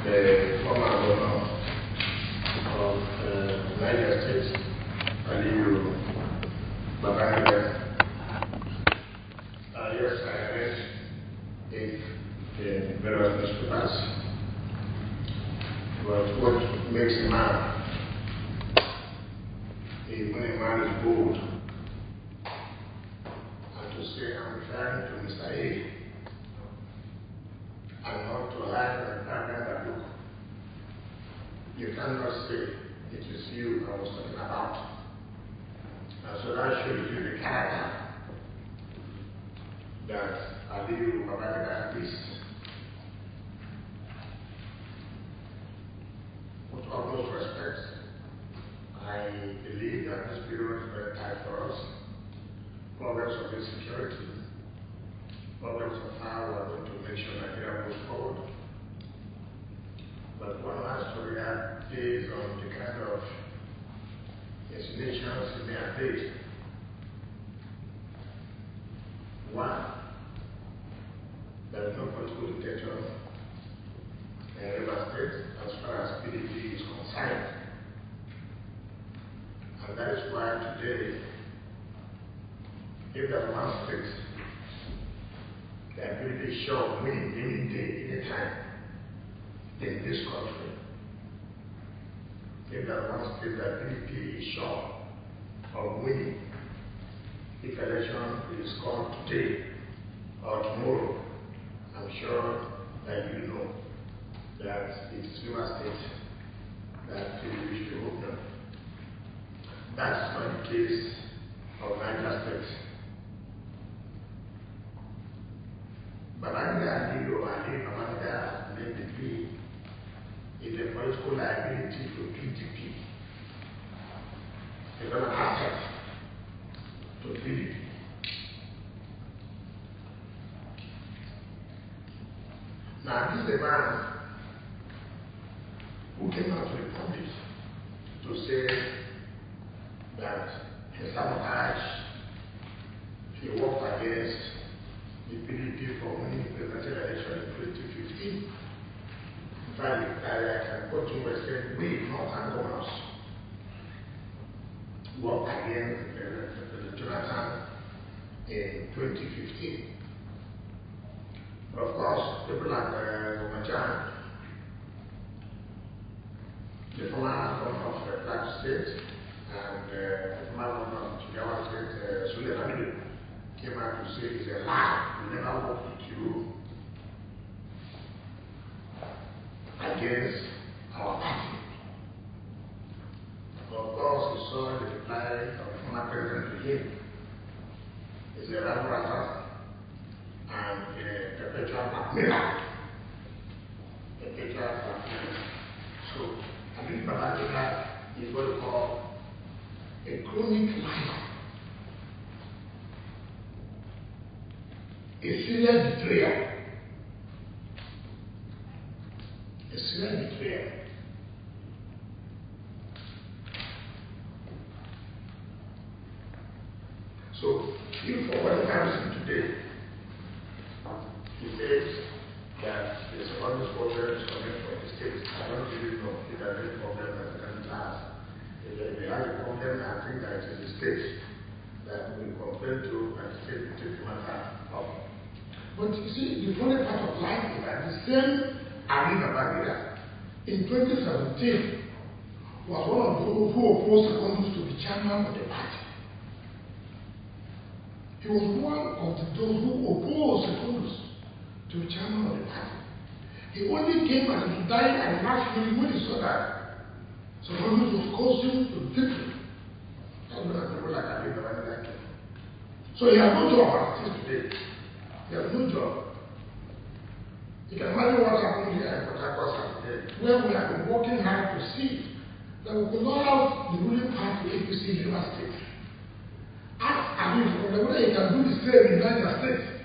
the former governor of Niger State, Aliyu Babangida. Yes, I read it in various newspapers. But what makes a man is when a man is bold, and to say I'm referring to Mr. A, and not to hide and cover that look. You cannot say it is you I was talking about. And so that shows you the character that Aliyu Babangida is. With utmost respect, I believe that this period is very tight for us. Problems of insecurity, problems of how we are going to make sure Nigeria moves forward. But one has to react based on the kind of insinuations it may have made. One, there is no political dictator in Rivers State as far as PDP is concerned. And that is why today, if there's one state that PDP is sure of winning any day, any time in this country, if there's one state that PDP is sure of winning, if election is called today or tomorrow, I'm sure that you know that it's Rivers State that PDP should open. That's not the case of Niger State. Babangida Aliyu Babangida made the plea is a political liability for PDP. It's an asset to PDP. Now, this is a man who came out to the public to say that he sabotaged, he worked against the PDP for winning the presidential election in 2015. In fact, I can quote him and say, we, Northern governors, worked against President Jonathan in 2015. But of course, people like Omachan, the former governor of Plateau State, and the former governor of Jigawa State, Sule Lamido, came out to say it's a lie. We never worked with you against our party. Of course, he saw the reply of the former president to him. It's a rabble and a perpetual blackmailer. Perpetual blackmailer. So, I think Babangida is what we call a chronic liar. A serial betrayer. A serial betrayer. So, if for what happens today, he says that there's all these problems coming from the state. I don't really know if there are any problem that they can pass. If they have a problem, I think that it is the state that we complain to and the state will take the matter up. But you see, the funny part of life is that the same Aliyu Babangida in 2017 was one of those who opposed Secondus to be chairman of the party. He was one of those who opposed Secondus to be chairman of the party. He only came and to die at Nashville when he saw that Secondus was closing to victory. That's what people like Aliyu Babangida came. So he has no job as it is today. He has no job. You can imagine what happened here in Port Harcourt today, where we have been working hard to see that we could not have the ruling party APC in Rivers State. Ask Aliyu whether he can do the same in Niger State.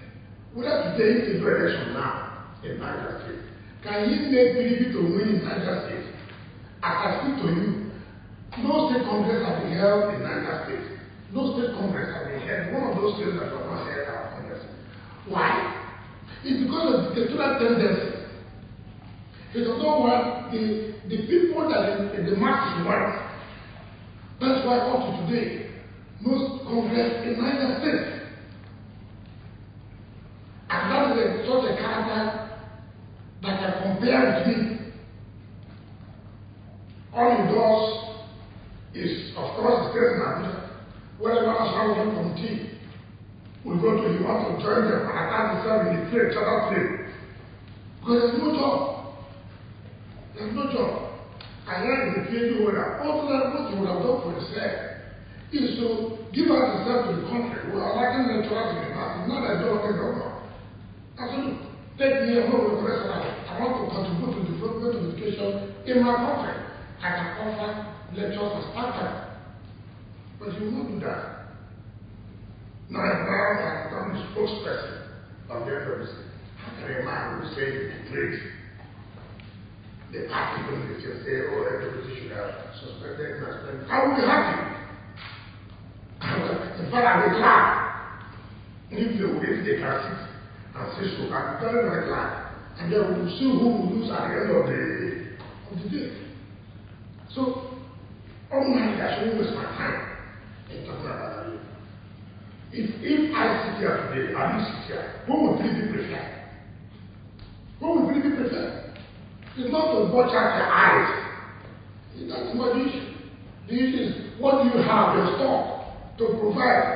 Whether today is the election now in Niger State. Can he make PDP to win in Niger State? I can speak to you. No state congress has been held in Niger State. No state congress has been held. One of those states that was not held our congress. Why? It's because of dictatorial tendency. He does not want the people that the masses want. That's why up to today, most Congress in United States. And that is such a character that can compare with me. All he does is, of course, he stays in Abuja. Whenever National Working Committee will go to, he wants to join them and attack himself in the trade, charter trade. Because there's no job. There's no job. And then the PhD holder, also what he would have done for himself is to give out himself to the country. We are lacking lecturers in the masses, not that don't get government. Absolutely. Take me and go to the rest of it. I want to contribute to the development of education in my country. I can offer lectures as part-time. But you will not do that. Now I have become the spokesperson of the FWC. How can a man who says it's great, the party will say, oh, FWC should have suspended and suspended? I will be happy. In fact, I will glad if they can sit and say so. I'm very, very glad. And then we will see who will lose at the end of the day. So, ordinarily, I shouldn't waste my time in talking about that. If I sit here today, and you sit here, what would really be preferred? What would really be preferred? It's not to watch out your eyes. That's not the issue. The issue is, what do you have in stock to provide?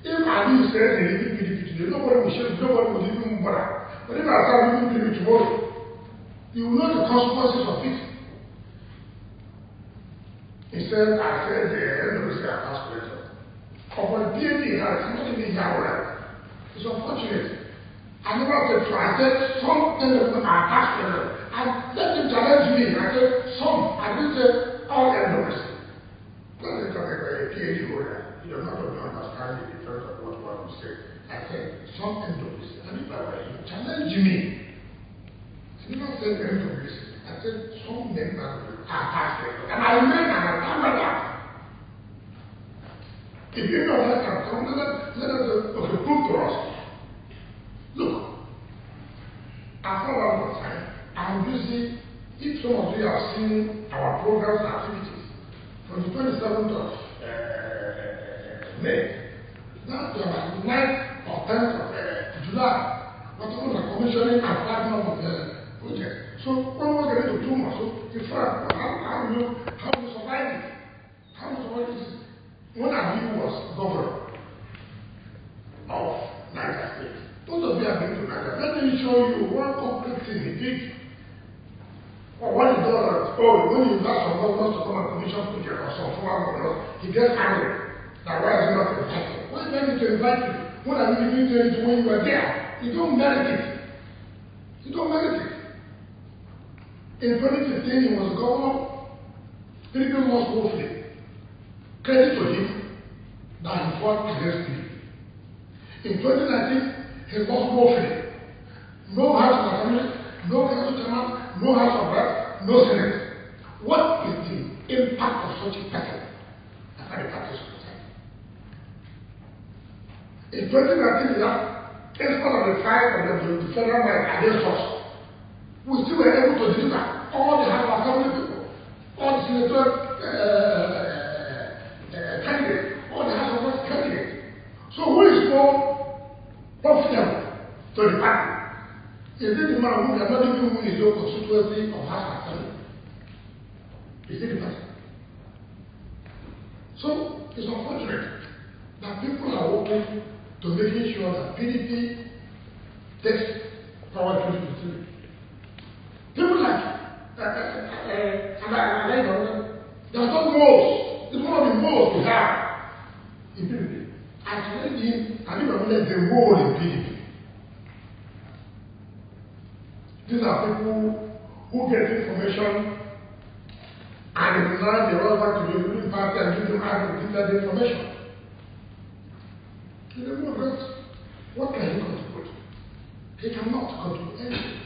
If Ali says in the PDP today, nobody will share, nobody will even bother. But if I start even PDP tomorrow, you will know the consequences of it. He said, I said, the NWC are calculator. Upon PhD, it's not even Yahweh. It's unfortunate. I never said so. I said, some NWC are calculator. And let them challenge me. I said, some. I didn't say all NWC. Not that a PhD holder. You're not going to understand the difference of what one will say. I said, some NWC. And if I were you, challenge me. I never said NWC. I said, some members are calculator. And I remain and I stand by that. If you know that can come, let us prove to us. Look, I thought one more time, I'm busy. If some of you have seen our programs and activities from the 27th of May, now to our 9th or 10th of July, we're talking about commissioning and starting of the project. So when we're getting to 2 months, so in fact, how do you survive it? How do you survive this? When Abiy was governor of Niger State, those of you have been to Niger, let me show you one complete thing he did. Or what he does, when you ask some governors to come and commission project or some former governors, he gets angry. Now why is he not invited? Why do I need to invite you? When are you giving to when you were there? You don't merit it. You don't merit it. In 2015, he was governor. People lost woefully. Credit to him that he fought against me. In 2019, he lost woefully. No House of Assembly, no Council Chairman, no House of Reps, no Senate. What is the impact of such a person after the party is concerned? In 2019, in spite of the fight of the federal might against us, we still were able to deliver all the House of Assembly people, all the senators, candidate, or the House of Reps candidate. So who is more profitable to the party? Is it the man who cannot even win his own constituency of House of Assembly? Is it the person? So it's unfortunate that people are open to making sure that PDP takes power 2023. People like there are not most. It's one of the most we have in PDP. I challenge him, and even let the role in PDP. These are people who get information and now they run back to the ruling party and give them out to give that information. You don't know that. What can he contribute? He cannot contribute anything.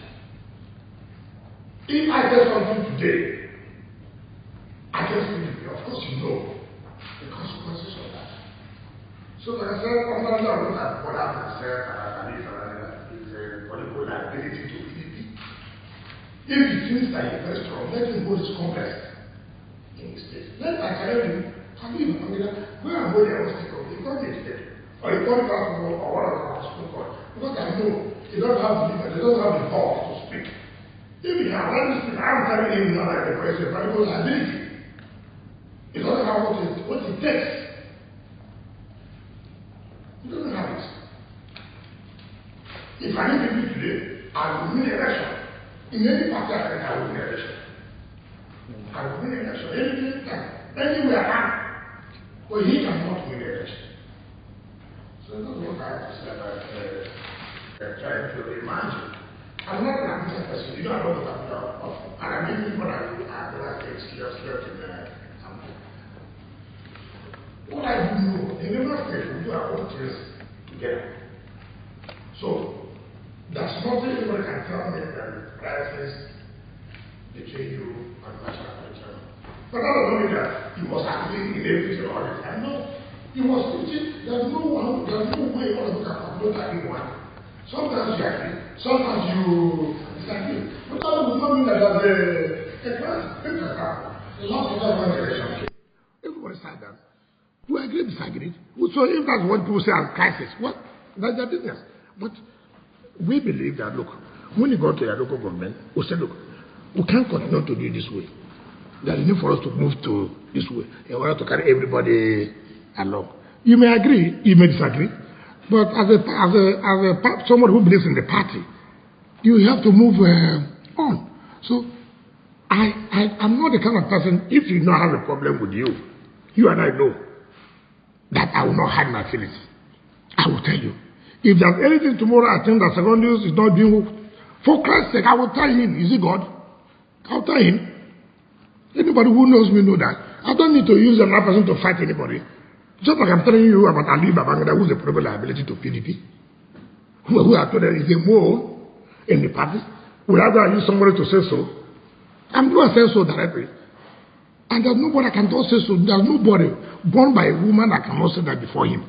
If I tell something today, against PDP, of course you know the consequences of that. So like I said, I'm not going to bother myself and is a political liability to PDP. If he feels that he's very strong, let him go to his complex in his state. Let I tell him, I mean, where I'm going, I was thinking, he got the state. Or he got the hospital or what other hospital. Because I know he doesn't have the power to speak. If he has let me speak, I'm telling him now like the president, but because ability. He doesn't have what it takes. He doesn't have it. If I need to today, I will win the election. In any party I will win the election. I will win the election. Anywhere I am. But he cannot win the election. So that's what I have to say about trying to imagine. I'm not an ambitious person. You know I don't have of. And I'm even what I do after I serious in something. What I do know, in every state we do our own things together. So that's nothing anybody can tell me that the crisis between you and national culture. But that doesn't mean that you must agree in everything all the time. No. You must teach. There's no way all of you can promote everyone. Sometimes you agree, sometimes you disagree. But that does not mean that there's a class. The last election. Everybody sat down. We agree, disagree. So if that's what people say as crisis, what? That's their business. But we believe that, look, when you go to your local government, we say, look, we can't continue to do it this way. There is need for us to move to this way in order to carry everybody along. You may agree, you may disagree, but as someone who believes in the party, you have to move on. So I'm not the kind of person, if you not have a problem with you, you and I know that I will not hide my feelings. I will tell you. If there's anything tomorrow I think that Secondus is not doing, for Christ's sake, I will tell him, is he God? I'll tell him. Anybody who knows me know that. I don't need to use another person to fight anybody. Just like I'm telling you about Ali Babangida, who's a probable liability to PDP. Who I told them is a mole in the party. Would rather use somebody to say so. I'm not saying so directly. And there's nobody that can just say so. There's nobody born by a woman that cannot say that before him.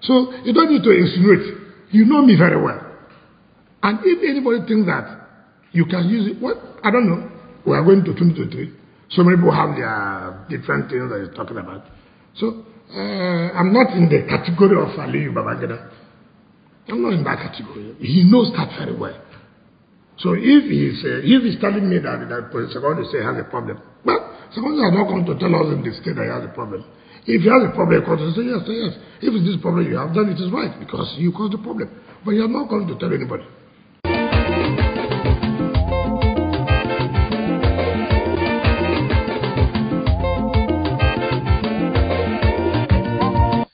So you don't need to insinuate. You know me very well. And if anybody thinks that you can use it, what? I don't know. We are going to 2023. So many people have their different things that you're talking about. So I'm not in the category of Ali Babangida. I'm not in that category. He knows that very well. So if he's telling me that Secondus say has a problem, well, Secondus has not come to tell us in the state that he has a problem. If he has a problem, he comes to say yes, say yes. If it's this problem you have, then it is right because you caused the problem. But you are not going to tell anybody.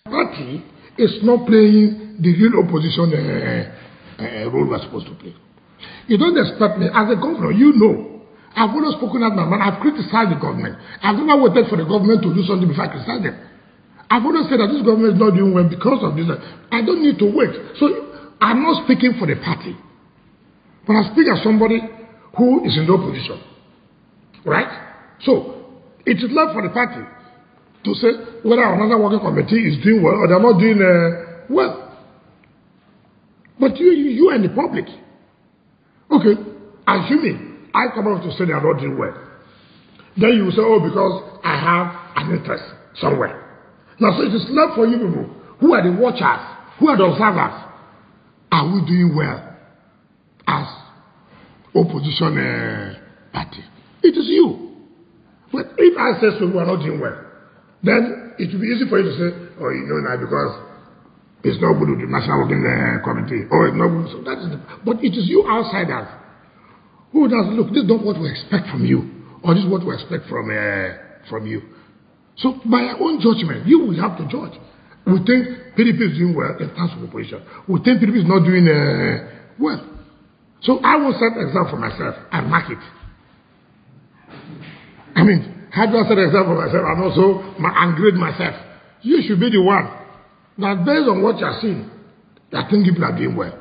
Party is not playing the real opposition role we're supposed to play. You don't expect me as a governor. You know. I've always spoken out my mind. I've criticized the government. I've never waited for the government to do something before I criticize them. I've always said that this government is not doing well because of this. I don't need to wait. So I'm not speaking for the party. But I speak as somebody who is in the opposition. Right? So it is left for the party to say whether another working committee is doing well or they're not doing well. But you and the public. Okay, assuming I come out to say they are not doing well. Then you will say, oh, because I have an interest somewhere. Now, so it is left for you people who are the watchers, who are the observers. Are we doing well as opposition party? It is you. But if I say so, we are not doing well, then it will be easy for you to say, oh, you know now, because it's not good with the National Working Committee. Oh, it's not good. So that is but it is you outsiders who does look, this is not what we expect from you, or this is what we expect from you. So by your own judgment, you will have to judge. We think PDP is doing well in terms of opposition. We think PDP is not doing well. So I will set an example for myself and mark it. I mean, how do I set an example for myself and also upgrade myself? You should be the one. Now, based on what you are seeing, I think people are doing well.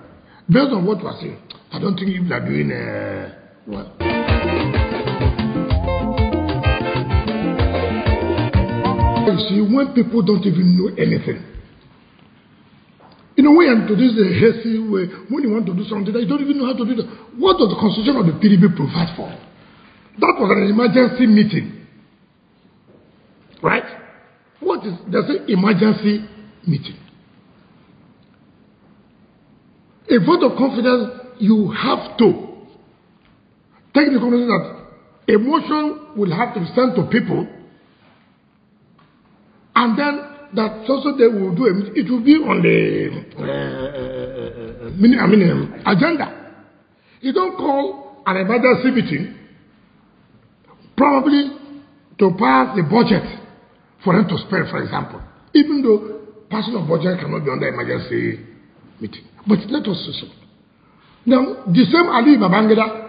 Based on what you are seeing, I don't think people are doing well. You see, when people don't even know anything, when you introduce the hasty way, when you want to do something that you don't even know how to do that, what does the constitution of the PDP provide for? That was an emergency meeting. Right? What is, there's an emergency meeting. A vote of confidence, you have to take the confidence that a motion will have to be sent to people, and then that also they will do it will be on the agenda. You don't call an emergency meeting probably to pass the budget for them to spend, for example, even though passing of budget cannot be under emergency meeting. But let us see so. Now, the same Ali Babangida,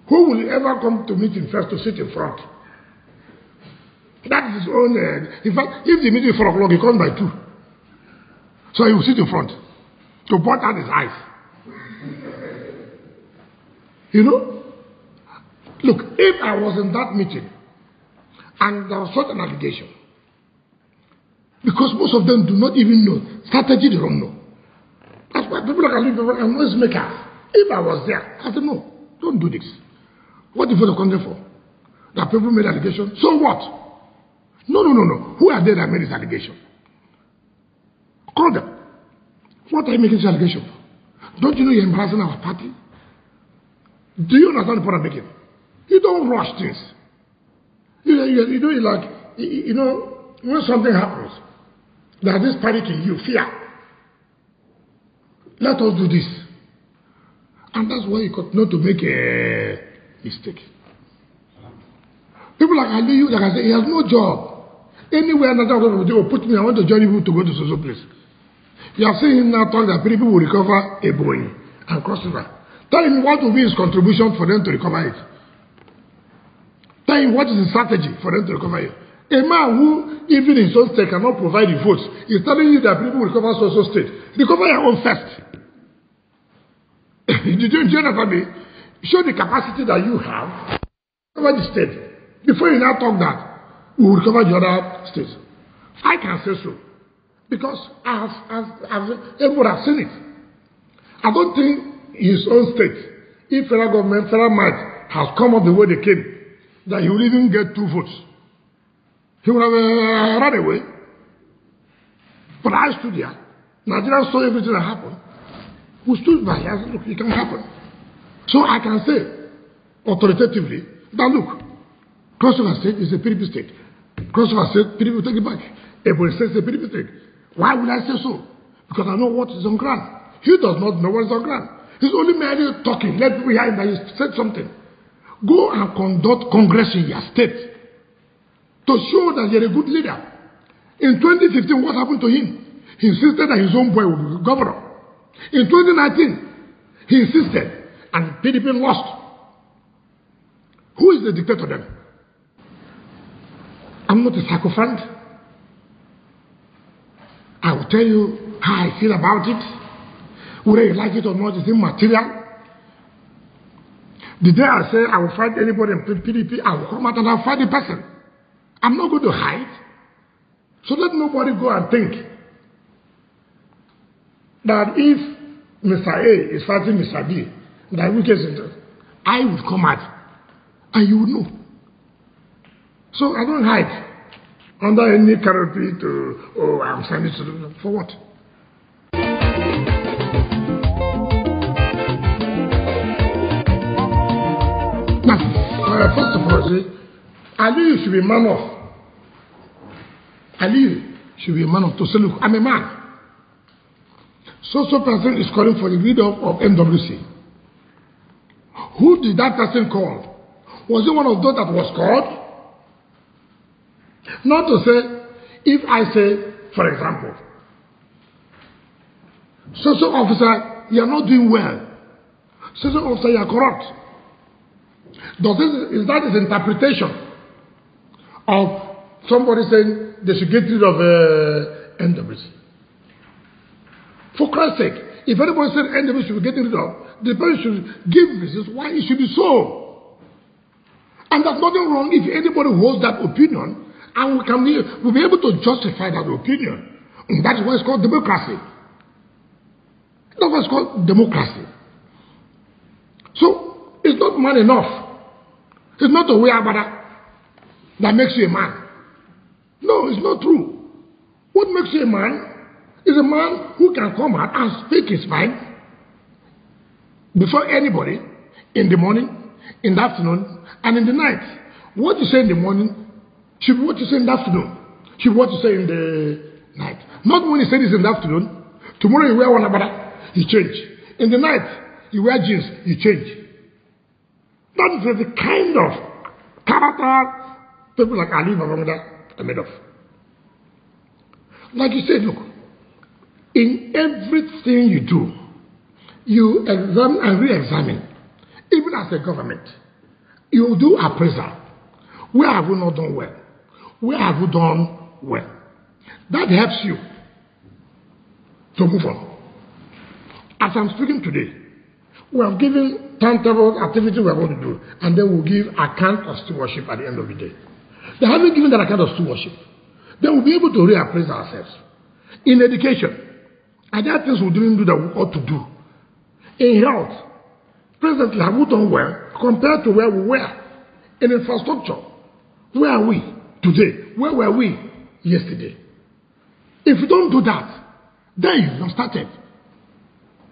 who will ever come to meeting first to sit in front? That is his own. In fact, if the meeting is 4 o'clock, he comes by 2. So he will sit in front to point out his eyes. You know? Look, if I was in that meeting and there was such an allegation, because most of them do not even know, strategy they don't know. That's why people like Ali are noise makers. If I was there, I said, no, don't do this. What if the country for? That people made allegations. So what? No. Who are they that made this allegation? Call them. What are you making this allegation for? Don't you know you're embarrassing our party? Do you understand the point I'm making? You don't rush things. You know, when something happens, that this panic in you, fear. Let us do this. And that's why you got not to make a mistake. People like Ali, like I say, he has no job. Anywhere another will put me, I want to join you to go to social place. You have seen him now talk that people will recover a Boeing and cross river. Tell him what will be his contribution for them to recover it. Tell him what is the strategy for them to recover it. A man who, even in some state, cannot provide the votes, is telling you that people will recover social state. Recover your own first. Did you understand me? Show the capacity that you have. Recover the state. Before you now talk that, we will recover the other states. I can say so. Because everyone has seen it. I don't think his own state, if federal government, federal might has come up the way they came, that he will even get 2 votes. He would have run away. But I stood there. Nigeria saw everything that happened. We stood by. I said, look, it can happen. So I can say, authoritatively, that look, Cross River State is a PDP state. Cross River State, PDP will take it back. Ebonyi State is a PDP state. Why would I say so? Because I know what is on ground. He does not know what is on ground. He's only merely talking. Let people hear him that he said something. Go and conduct Congress in your state to show that you're a good leader. In 2015, what happened to him? He insisted that his own boy would be governor. In 2019, he insisted, and PDP lost. Who is the dictator then? I'm not a sycophant. I will tell you how I feel about it. Whether you like it or not, it's immaterial. The day I say I will fight anybody in PDP, I will come out and I'll fight the person. I'm not going to hide. So let nobody go and think that if Mr. A is fighting Mr. B, that we I would come out and you would know. So I don't hide under any canopy to, I'm sending to them. For what? Now, first of all, Ali should be a man of. Ali should be a man of to say, look, I'm a man. So person is calling for the leader of MWC. Who did that person call? Was it one of those that was called? Not to say, if I say, for example, social officer, you are not doing well. Social officer, you are corrupt. Is that his interpretation of somebody saying they should get rid of NWC? For Christ's sake, if anybody said NWC should be getting rid of, the person should give reasons why it should be so. And there's nothing wrong if anybody holds that opinion, and we'll be able to justify that opinion. And that's why it's called democracy. That's what's called democracy. So, it's not man enough. It's not a way that makes you a man. No, it's not true. What makes you a man is a man who can come out and speak his mind before anybody in the morning, in the afternoon, and in the night. What you say in the morning should be what you say in the afternoon, should be what you say in the night. Not when you say this in the afternoon, tomorrow you wear one abada, you change. In the night, you wear jeans, you change. That is the kind of character people like Ali Babangida are made of. Like you said, look, in everything you do, you examine and re-examine. Even as a government, you do appraisal. Where have we not done well? Where have we done well? That helps you to move on. As I'm speaking today, we have given timetable activity we are going to do, and then we'll give account of stewardship at the end of the day. They haven't given that account of stewardship. Then we'll be able to reappraise ourselves. In education, are there things we didn't do that we ought to do? In health, presently, have we done well compared to where we were? In infrastructure, where are we today? Where were we yesterday? If you don't do that, then you've not started.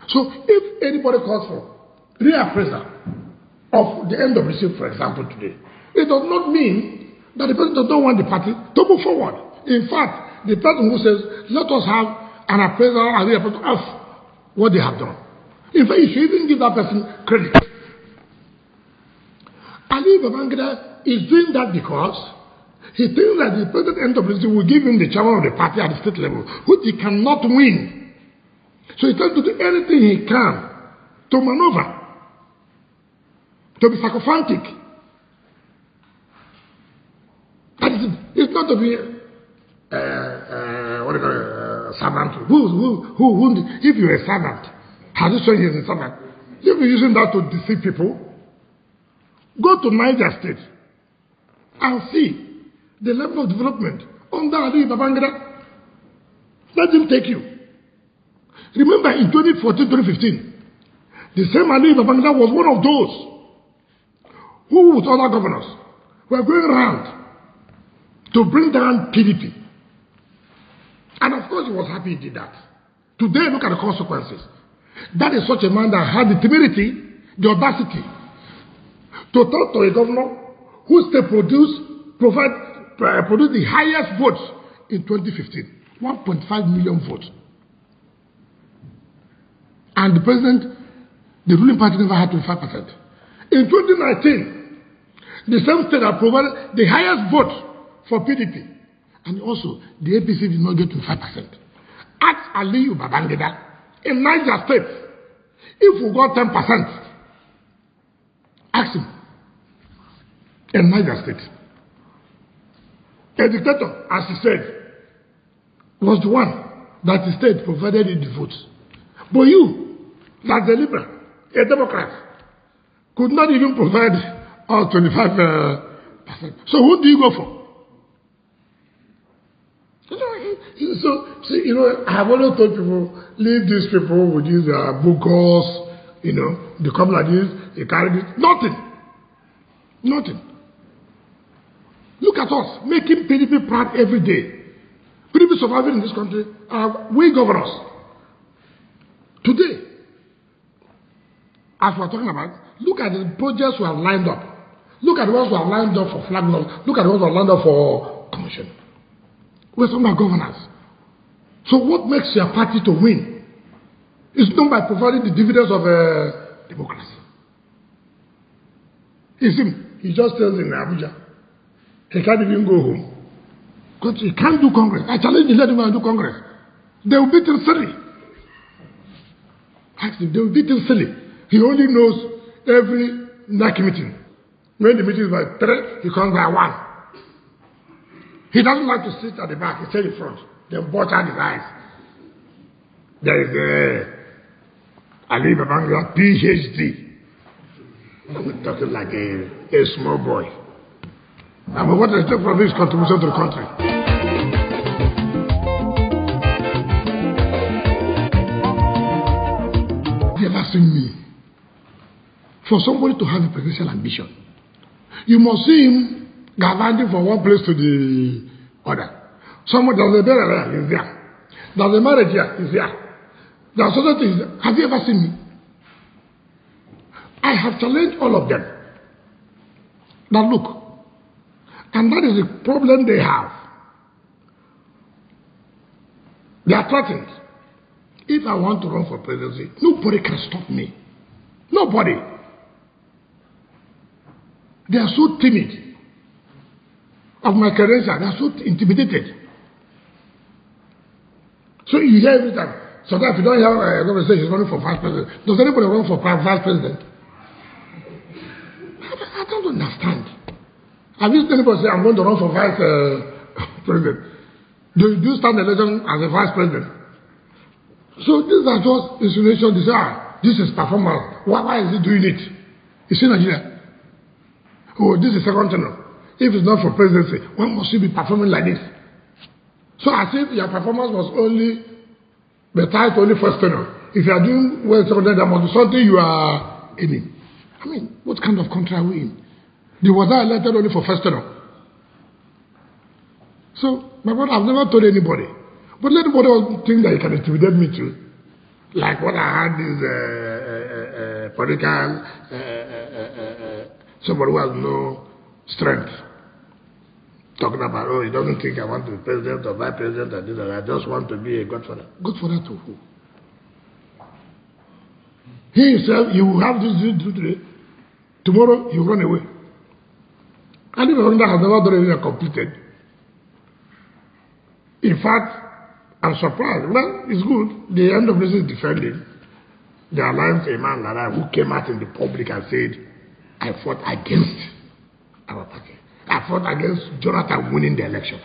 So if anybody calls for reappraisal of the end of receipt, for example, today, it does not mean that the person does not want the party to move forward. In fact, the person who says, let us have an appraisal and reappraisal of what they have done. In fact, you should even give that person credit. Ali Babangida is doing that because he thinks that the present end of receipt will give him the chairman of the party at the state level, which he cannot win. So he tries to do anything he can to maneuver, to be sycophantic. And it's not to be what do you call it, servant. If you're a servant, has he shown you as a servant? If you're using that to deceive people, go to Niger State and see the level of development under Ali Babangida. Let him take you. Remember in 2014-2015, the same Ali Babangida was one of those who, with other governors, were going around to bring down PDP. And of course he was happy he did that. Today, look at the consequences. That is such a man that had the temerity, the audacity, to talk to a governor who still produced the highest votes in 2015, 1.5 million votes. And the president, the ruling party never had 25%. In 2019, the same state that provided the highest vote for PDP, and also the APC did not get 25%. Ask Aliyu Babangida in Niger State, if we got 10%, ask him. In Niger State, a dictator, as he said, was the one that the state provided in the votes. But you, as a liberal, a Democrat, could not even provide all 25%. So who do you go for? I have always told people, leave these people with these bookers, they come like this, they carry this. Nothing. Look at us, making PDP proud every day. PDP surviving in this country are we governors. Today, as we're talking about, look at the projects we have lined up. Look at the ones we have lined up for flag laws. Look at the ones we have lined up for commission. We're talking about governance. So what makes your party to win? It's not by providing the dividends of democracy. He just tells in Abuja, he can't even go home. Because he can't do Congress. I challenge him, let him do Congress. They will beat him silly. Ask him, they will beat him silly. He only knows every NAC meeting. When the meeting is by 3, he comes by 1. He doesn't like to sit at the back, he stays in front. Then watch out his eyes. There is Ali Babangida, PhD. We're talking like a small boy. And what I take from his contribution to the country. seen me. For somebody to have a presidential ambition, you must see him gallivanting from one place to the other. Someone does a burial, he's there. There's a marriage here, he's there. There's other things. Have you ever seen me? I have challenged all of them. Now look, and that is the problem they have. They are threatened. If I want to run for presidency, nobody can stop me. Nobody. They are so timid of my credentials. They are so intimidated. So you hear every time. Sometimes if you don't hear a government say he's running for vice president, does anybody run for vice president? I don't understand. Have you seen anybody say, I'm going to run for vice president? Do you stand election as a vice president? So these are just insinuations. They say, this is performance. Why is he doing it? You see Nigeria? Oh, this is second tenor. If it's not for presidency, why must he be performing like this? So as if your performance was only the tied to only first tenor. If you are doing well second tenor, there must be something you are aiming. I mean, what kind of country are we in? Was I elected only for first tenor? So, my brother, I've never told anybody. But let anybody think that he can intimidate me too. Like what I had is political, somebody who has no strength. Talking about, oh, he doesn't think I want to be president or vice president or this or that. I just want to be a godfather. Godfather to who? He himself, he will have this today. Tomorrow, he will run away. And if a runner has never done anything completed, in fact, I'm surprised. Well, it's good. The end of this is defending the alliance a man like that who came out in the public and said, I fought against our party. I fought against Jonathan winning the election.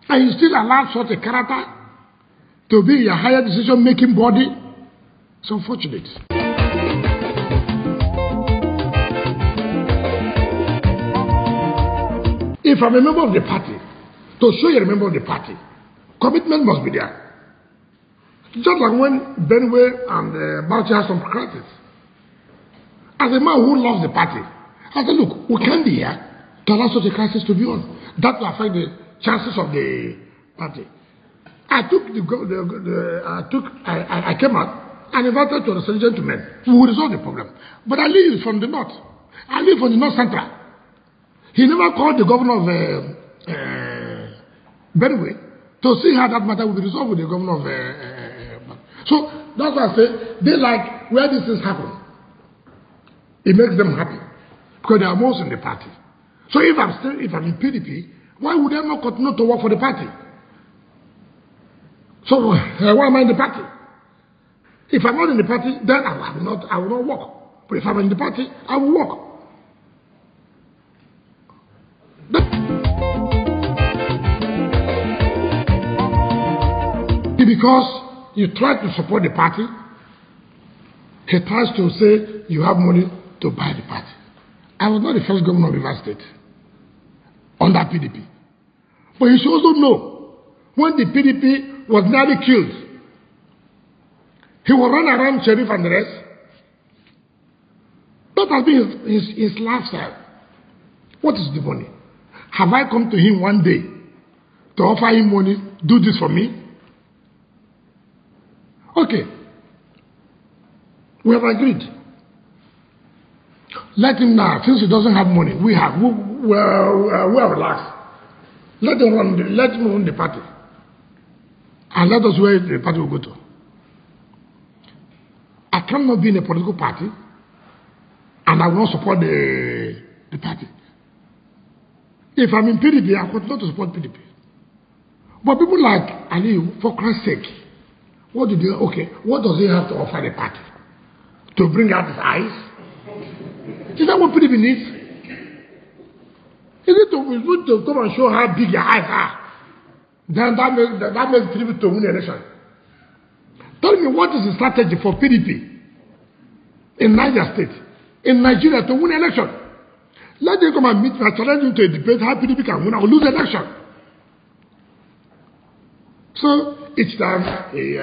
And you still allow such a character to be your higher decision-making body? It's unfortunate. If I'm a member of the party, to show you're a member of the party, commitment must be there. Just like when Benway and Bauchi had some crisis. As a man who loves the party, I said, look, we can't be here to allow such a crisis to be on. That will affect the chances of the party. I came out and invited to the gentlemen who will resolve the problem. But Ali is from the north. Ali from the north central. He never called the governor of Benway to see how that matter will be resolved with the governor of so that's why I say they like where these things happen. It makes them happy because they are most in the party. So if I'm in PDP, why would I not continue to work for the party? So why am I in the party? If I'm not in the party, then I will not work. But if I'm in the party, I will work. Because you try to support the party, he tries to say you have money to buy the party. I was not the first governor of Rivers State under PDP. But you should also know, when the PDP was nearly killed, he will run around Sheriff and the rest. That has been his lifestyle. What is the money? Have I come to him one day to offer him money, do this for me? Okay. We have agreed. Let him now, since he doesn't have money, we are relaxed. Let him run the party. And let us where the party will go to. I cannot be in a political party and I will not support the party. If I'm in PDP, I continue to support PDP. But people like Ali, for Christ's sake, what does he have to offer the party? To bring out his eyes? Is that what PDP needs? Is it to come and show how big your eyes are? Then that makes PDP to win the election. Tell me, what is the strategy for PDP in Niger State, in Nigeria, to win an election? Let them come and meet me and challenge him to a debate how PDP can win or lose the election. So each time he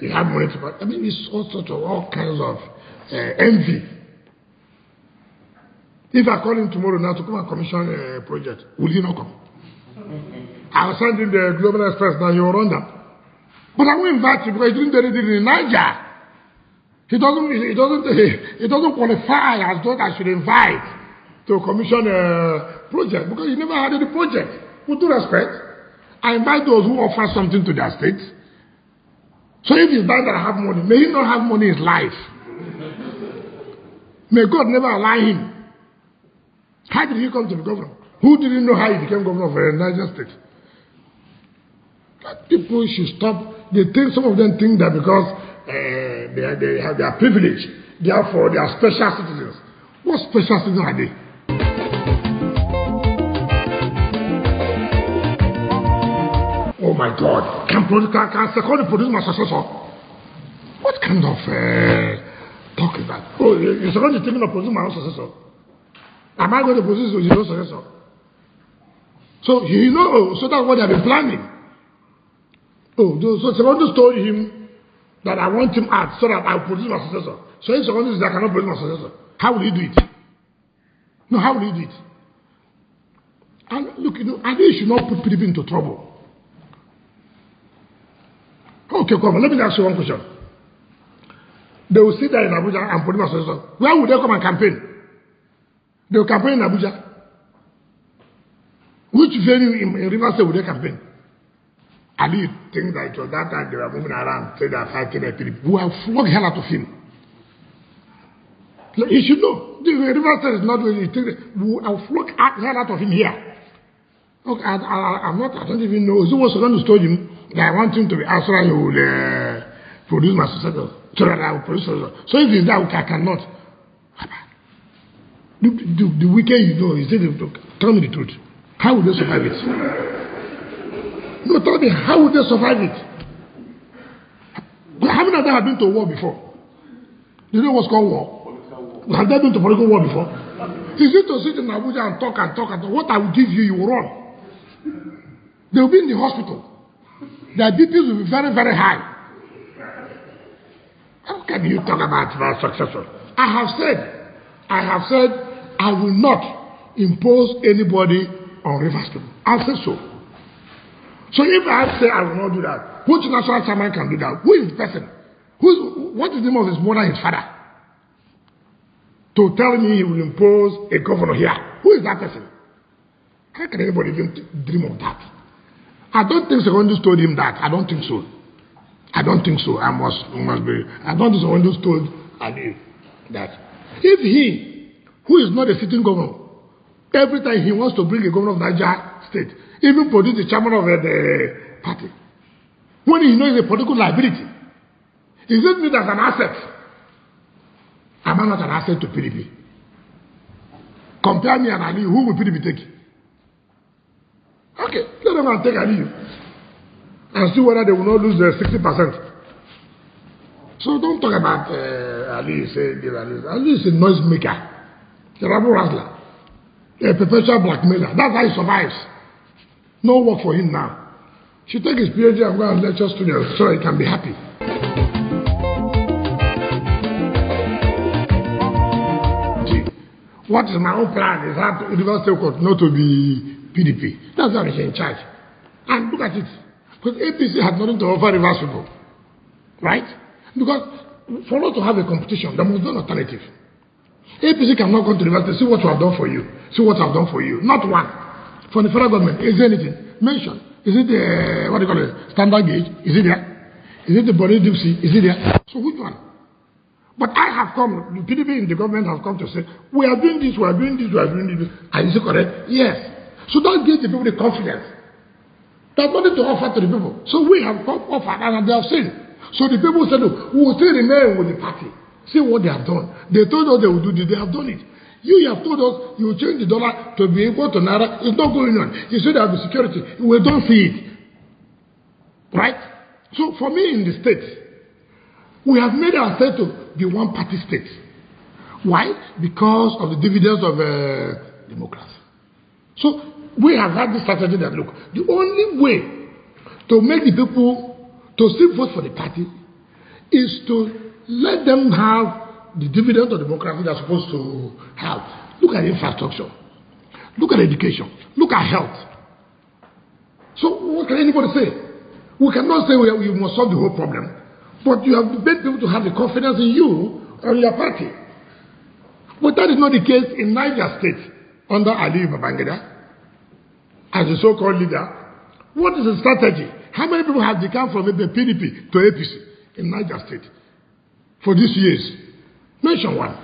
had money to buy. I mean, it's all kinds of envy. If I call him tomorrow now to come and commission a project, will he not come? I'll send him the Global Express, now he'll run that. But I won't invite him because he didn't do anything in Niger. He doesn't qualify as though I should invite to commission a project because he never had any project. With due respect, I invite those who offer something to their state. So if he's bad that I have money, may he not have money in his life. May God never allow him. How did he come to be governor? Who didn't know how he became governor of Niger State? People should stop. Some of them think that because they have their privilege, therefore they are special citizens. What special citizens are they? Oh my God! Can Secondary produce my successor? What kind of talk is that? Oh, you're Secondary thinking of producing my own successor? Am I going to produce your own successor? So you know, so that's what they've been planning. Oh, so Secondary told him that I want him out so that I'll produce my successor. So if Secondary says I cannot produce my successor, how will he do it? No, how will he do it? And look, I think you should not put people into trouble. Okay, come on, let me ask you one question. They will sit there in Abuja and produce my successor. Where would they come and campaign? They will campaign in Abuja. Which venue in Rivers State would they campaign? Ali thinks that it was that time they were moving around, saying they are fighting the people. We have flogged hell out of him. He should know. The Rivers State is not doing it. We have flogged hell out of him here. Okay, I don't even know. Someone told him that I want him to be answer and he will produce my successor. So that I will produce successor. So if it's that, I cannot. The wicked you know, he said, tell me the truth. How will they survive it? No, tell me, how would they survive it? How many of them have been to war before? Do you know what's called war? Have they been to political war before? Is it to sit in Abuja and talk? What I will give you, you will run. They will be in the hospital. Their BPs will be very, very high. How can you talk about my successor? I have said, I will not impose anybody on Rivers people. I said so. So if I say I will not do that, which national chairman can do that? Who is the person? What is the name of his mother and his father? To tell me he will impose a governor here. Who is that person? How can anybody even dream of that? I don't think Secondary told him that. I don't think so. I don't think so. I don't think Secondary told Ali that. If he, who is not a sitting governor, every time he wants to bring a governor of Niger State, even produce the chairman of the party, when he knows a political liability, is it me as an asset? Am I not an asset to PDP? Compare me and Ali, who will PDP take? Okay, let them take Ali and see whether they will not lose the 60%. So don't talk about Ali. Ali is a noisemaker, a rabble rattler, a perpetual blackmailer. That's how he survives. No work for him now. He should take his PhD and go and lecture students so he can be happy. See, what is my own plan is that University Court not to be PDP. That's why he's in charge. And look at it. Because APC had nothing to offer Rivers people. Right? Because for us to have a competition, there must be an alternative. APC cannot come to the university, see what we have done for you. See what I've done for you. Not one. For the federal government, is there anything? Mention. Is it the, what do you call it, standard gauge? Is it there? Is it the body deep sea? Is it there? So which one? But I have come, the PDP in the government have come to say, we are doing this, we are doing this, we are doing this. Are you correct? Yes. So that gives the people the confidence. There's nothing to offer to the people. So we have offered and they have seen. So the people said, no, we will still remain with the party. See what they have done. They told us they will do this, they have done it. You have told us you will change the dollar to be equal to Naira. It's not going on. You said there will be security. We don't see it. Right? So for me in the state, we have made our state to be one party state. Why? Because of the dividends of democracy. So we have had this strategy that, look, the only way to make the people to still vote for the party is to let them have the dividend of democracy they're supposed to have. Look at infrastructure. Look at education. Look at health. So what can anybody say? We cannot say we must solve the whole problem, but you have made people to have the confidence in you and your party. But that is not the case in Niger State under Aliyu Babangida as the so-called leader. What is the strategy? How many people have become from the PDP to APC in Niger State for these years? Mention one.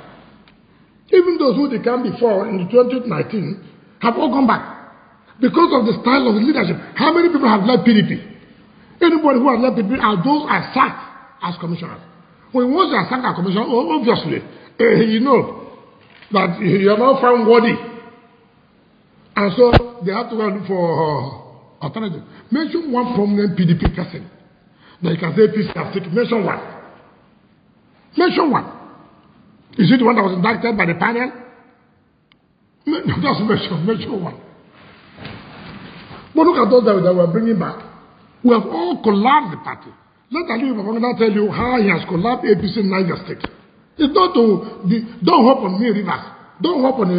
Even those who became before in 2019 have all gone back because of the style of the leadership. How many people have left PDP? Anybody who has left PDP are those are sacked as commissioners. When once you are sacked as commissioner, obviously, you know that you are not found worthy. And so they have to go look for alternative. Mention one prominent PDP person that you can say peace have taken. Mention one. Mention one. Is it the one that was indicted by the panel? Just mention one. But look at those that we're bringing back. We have all collapsed the party. Let Aliyu Babangida tell you how he has collapsed APC in Niger State. It's not don't hope on me Rivers. Don't hope on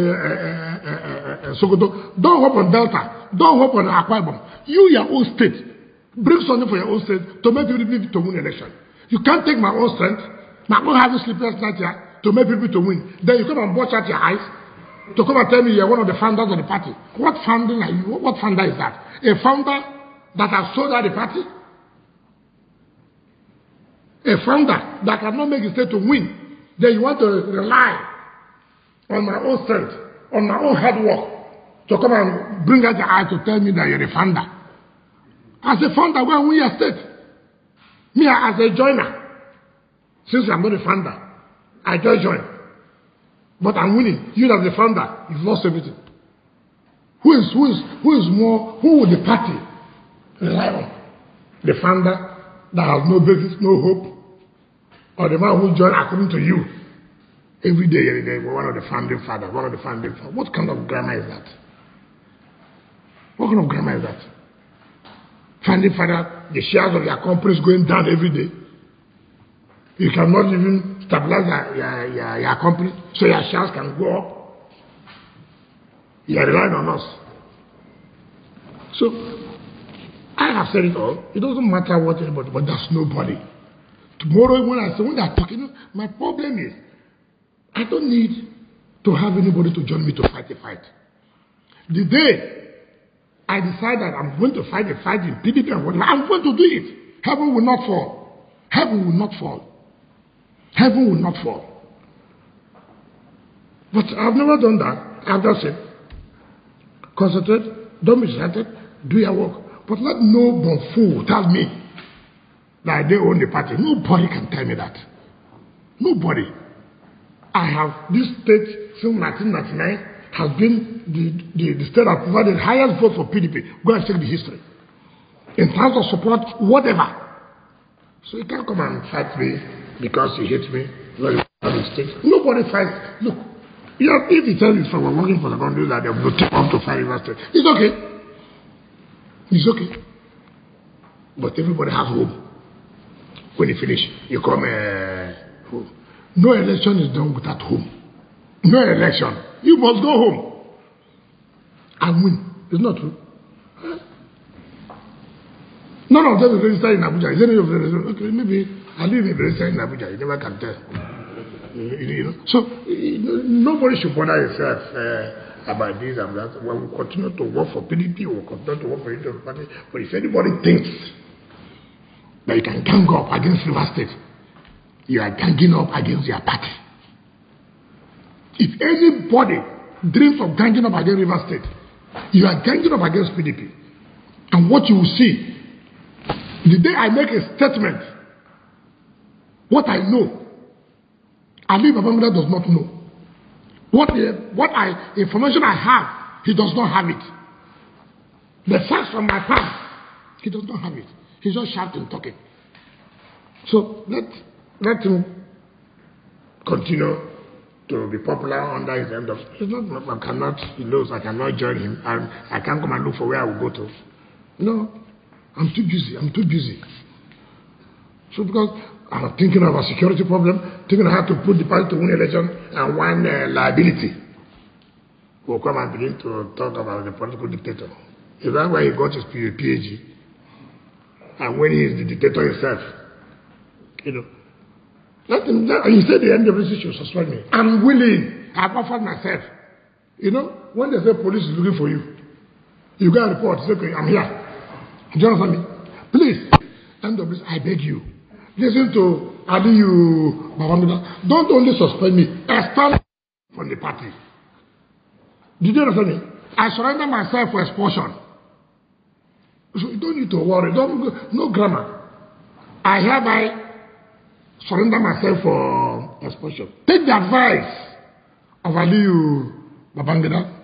Sokoto. Don't hope on Delta. Don't hope on Akwa Ibom. You, your own state, bring something for your own state to make people to win election. You can't take my own strength, my own having sleepless night here to make people to win. Then you come and watch out your eyes to come and tell me you're one of the founders of the party. What founding are you? What founder is that? A founder that has sold out the party? A founder that cannot make a state to win. Then you want to rely on my own strength, on my own hard work, to come and bring out your eye to tell me that you're a founder. As a founder, go and win your state. Me as a joiner, since I'm not a founder, I just join. But I'm winning. You as the founder, you've lost everything. Who will the party rely on? The founder that has no basis, no hope, or the man who joined according to you? Every day, one of the founding fathers, one of the founding fathers. What kind of grammar is that? What kind of grammar is that? Founding father, the shares of your company is going down every day. You cannot even stabilize your company so your shares can go up. You are relying on us. So, I have said it all. It doesn't matter what anybody, but there's nobody. Tomorrow, when they are talking, my problem is, I don't need to have anybody to join me to fight a fight. The day I decide that I'm going to fight a fight in PDP and whatever, I'm going to do it. Heaven will not fall. Heaven will not fall. Heaven will not fall. But I've never done that. I've just said, concentrate, don't be distracted, do your work. But let no born fool tell me that they own the party. Nobody can tell me that. Nobody. I have this state since 1999 has been the state that provided the highest vote for PDP. Go and check the history. In terms of support, whatever. So you can't come and fight me because you hate me. Nobody fights. Look, if you tell me from working for the country that they will take up to 5 Rivers State, it's okay. It's okay. But everybody has hope. When you finish, you come home. No election is done without home. No election. You must go home and win. It's not true. None of them is registered in Abuja. Is any of them? Okay, maybe I live in registered in Abuja. You never can tell. You know? So nobody should bother yourself about this and that. When we continue to work for PDP, we'll continue to work for the party. But if anybody thinks that you can gang up against River State, you are ganging up against your party. If anybody dreams of ganging up against River State, you are ganging up against PDP. And what you will see, the day I make a statement, what I know, Aliyu Babangida does not know. Information I have, he does not have it. The facts from my past, he does not have it. He's just shouting, talking. So let him continue to be popular under his end of. It's not, he knows I cannot join him, and I can't come and look for where I will go to. No, I'm too busy. So because And I'm thinking of a security problem, thinking of how to put the party to win election and one liability. Will come and begin to talk about the political dictator. Is that why he got his PhD? And when he is the dictator himself, he said the NWC should suspend me. I'm willing. I've offered myself. When they say police is looking for you, you get a report. Say, okay, I'm here. Do you understand me? Please, NWC, I beg you. Listen to Aliyu Babangida. Don't only suspend me. Expel from the party. Did you understand me? I surrender myself for expulsion. So you don't need to worry. No grammar. I hereby surrender myself for expulsion. Take the advice of Aliyu Babangida.